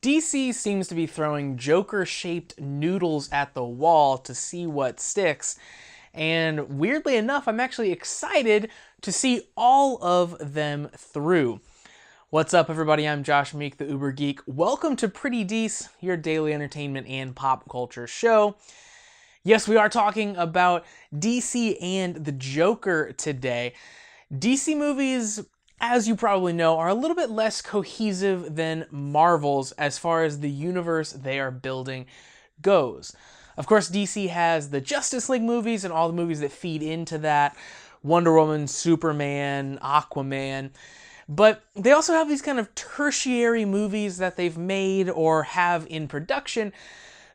DC seems to be throwing Joker-shaped noodles at the wall to see what sticks, and weirdly enough, I'm actually excited to see all of them through. What's up, everybody? I'm Josh Meek, the Uber Geek. Welcome to Pretty Dece, your daily entertainment and pop culture show. Yes, we are talking about DC and the Joker today. DC movies, as you probably know, are a little bit less cohesive than Marvel's as far as the universe they are building goes. Of course, DC has the Justice League movies and all the movies that feed into that, Wonder Woman, Superman, Aquaman, but they also have these kind of tertiary movies that they've made or have in production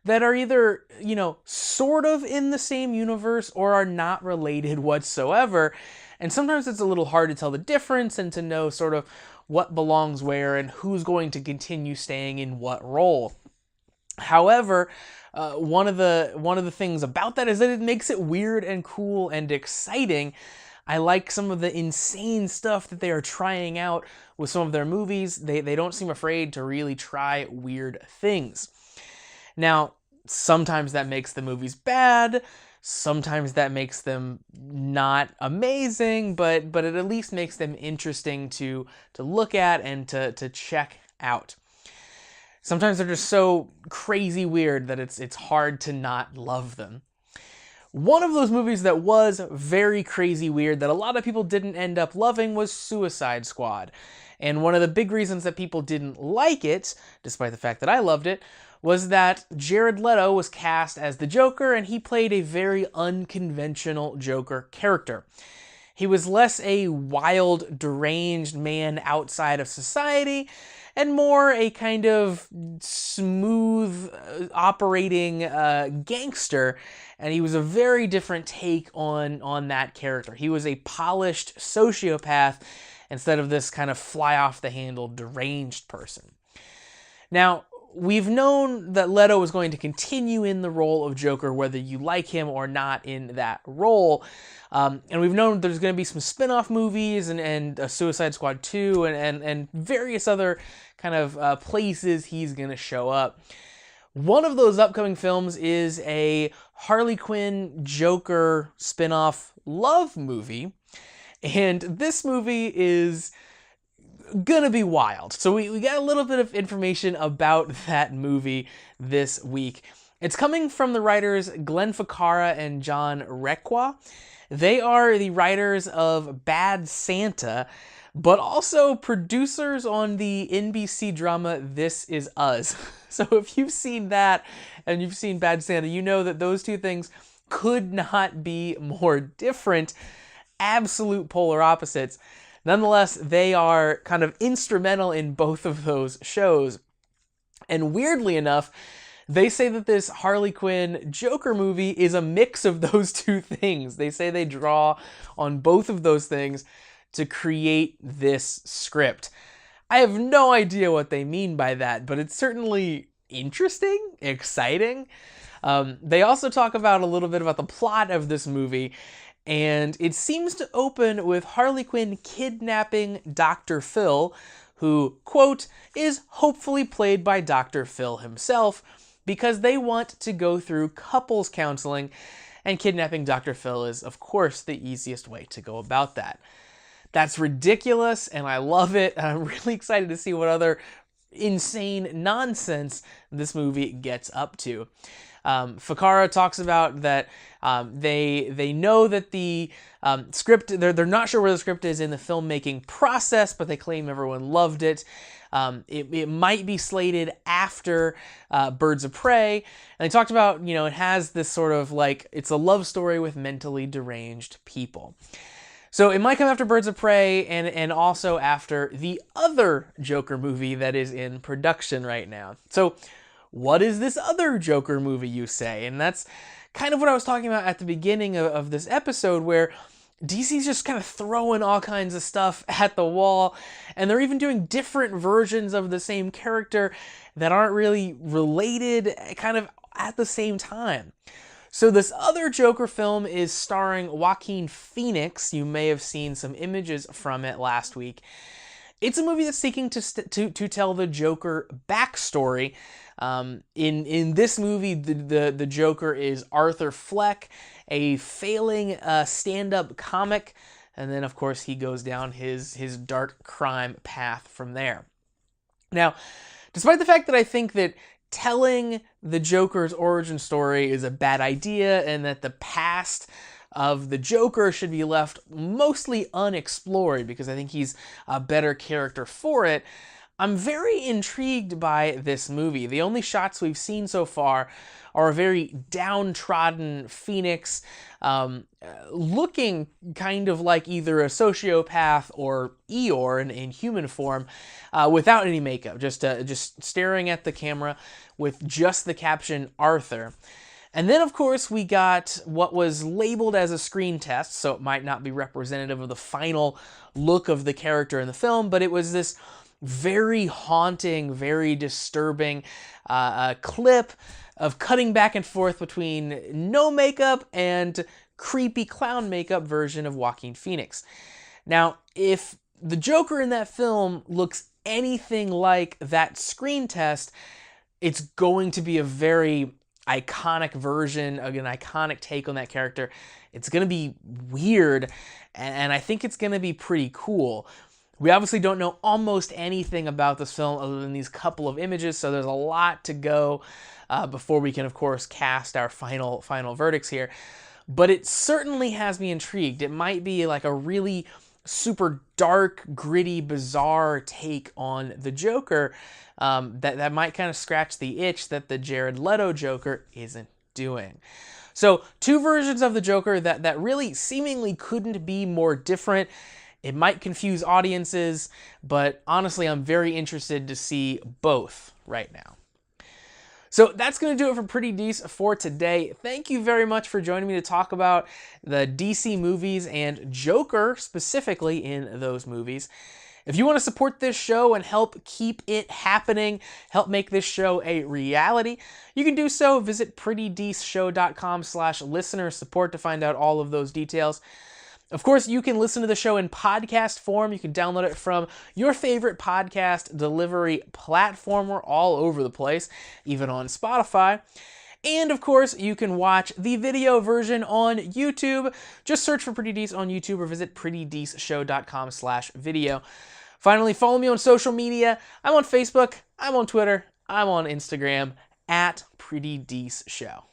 that are either, sort of in the same universe or are not related whatsoever. And sometimes it's a little hard to tell the difference and to know sort of what belongs where and who's going to continue staying in what role. However, one of the things about that is that it makes it weird and cool and exciting. I like some of the insane stuff that they are trying out with some of their movies. They don't seem afraid to really try weird things. Now, sometimes that makes the movies bad, sometimes that makes them not amazing, but it at least makes them interesting to look at and to check out. Sometimes they're just so crazy weird that it's hard to not love them. One of those movies that was very crazy weird that a lot of people didn't end up loving was Suicide Squad. And one of the big reasons that people didn't like it, despite the fact that I loved it, was that Jared Leto was cast as the Joker and he played a very unconventional Joker character. He was less a wild, deranged man outside of society and more a kind of smooth operating gangster, and he was a very different take on that character. He was a polished sociopath instead of this kind of fly-off-the-handle deranged person. Now, we've known that Leto was going to continue in the role of Joker, whether you like him or not in that role. And we've known there's going to be some spin-off movies and Suicide Squad 2 and various other kind of places he's going to show up. One of those upcoming films is a Harley Quinn Joker spin-off love movie. And this movie is gonna be wild. So we got a little bit of information about that movie this week. It's coming from the writers Glenn Ficarra and John Requa. They are the writers of Bad Santa, but also producers on the NBC drama This Is Us. So if you've seen that and you've seen Bad Santa, you know that those two things could not be more different. Absolute polar opposites. Nonetheless, they are kind of instrumental in both of those shows. And weirdly enough, they say that this Harley Quinn Joker movie is a mix of those two things. They say they draw on both of those things to create this script. I have no idea what they mean by that, but it's certainly interesting, exciting. They also talk about a little bit about the plot of this movie. And it seems to open with Harley Quinn kidnapping Dr. Phil, who, quote, is hopefully played by Dr. Phil himself, because they want to go through couples counseling, and kidnapping Dr. Phil is, of course, the easiest way to go about that. That's ridiculous, and I love it, and I'm really excited to see what other insane nonsense this movie gets up to. Ficarra talks about that they know that the script, they're not sure where the script is in the filmmaking process, but they claim everyone loved it. It might be slated after Birds of Prey. And they talked about, it has this sort of like, it's a love story with mentally deranged people. So it might come after Birds of Prey and also after the other Joker movie that is in production right now. So what is this other Joker movie, you say? And that's kind of what I was talking about at the beginning of this episode, where DC's just kind of throwing all kinds of stuff at the wall, and they're even doing different versions of the same character that aren't really related kind of at the same time. So this other Joker film is starring Joquain Phoenix. You may have seen some images from it last week. It's a movie that's seeking to tell the Joker backstory. In this movie, the Joker is Arthur Fleck, a failing stand-up comic, and then of course he goes down his dark crime path from there. Now, despite the fact that I think that telling the Joker's origin story is a bad idea and that the past of the Joker should be left mostly unexplored because I think he's a better character for it, I'm very intrigued by this movie. The only shots we've seen so far are a very downtrodden Phoenix, looking kind of like either a sociopath or Eeyore in human form, without any makeup, just staring at the camera with just the caption Arthur. And then, of course, we got what was labeled as a screen test, so it might not be representative of the final look of the character in the film, but it was this very haunting, very disturbing clip of cutting back and forth between no makeup and creepy clown makeup version of Joquain Phoenix. Now, if the Joker in that film looks anything like that screen test, it's going to be a very iconic version, an iconic take on that character. It's going to be weird, and I think it's going to be pretty cool. We obviously don't know almost anything about this film other than these couple of images, so there's a lot to go before we can, of course, cast our final verdicts here. But it certainly has me intrigued. It might be like a really super dark, gritty, bizarre take on the Joker that might kind of scratch the itch that the Jared Leto Joker isn't doing. So, two versions of the Joker that really seemingly couldn't be more different. It might confuse audiences, but honestly, I'm very interested to see both right now. So that's going to do it for Pretty Dece for today. Thank you very much for joining me to talk about the DC movies and Joker specifically in those movies. If you want to support this show and help keep it happening, help make this show a reality, you can do so. Visit prettydeceshow.com/listener support to find out all of those details. Of course, you can listen to the show in podcast form. You can download it from your favorite podcast delivery platform. We're all over the place, even on Spotify. And of course, you can watch the video version on YouTube. Just search for Pretty Dece on YouTube or visit prettydeceshow.com/video. Finally, follow me on social media. I'm on Facebook, I'm on Twitter, I'm on Instagram, @PrettyDeceShow.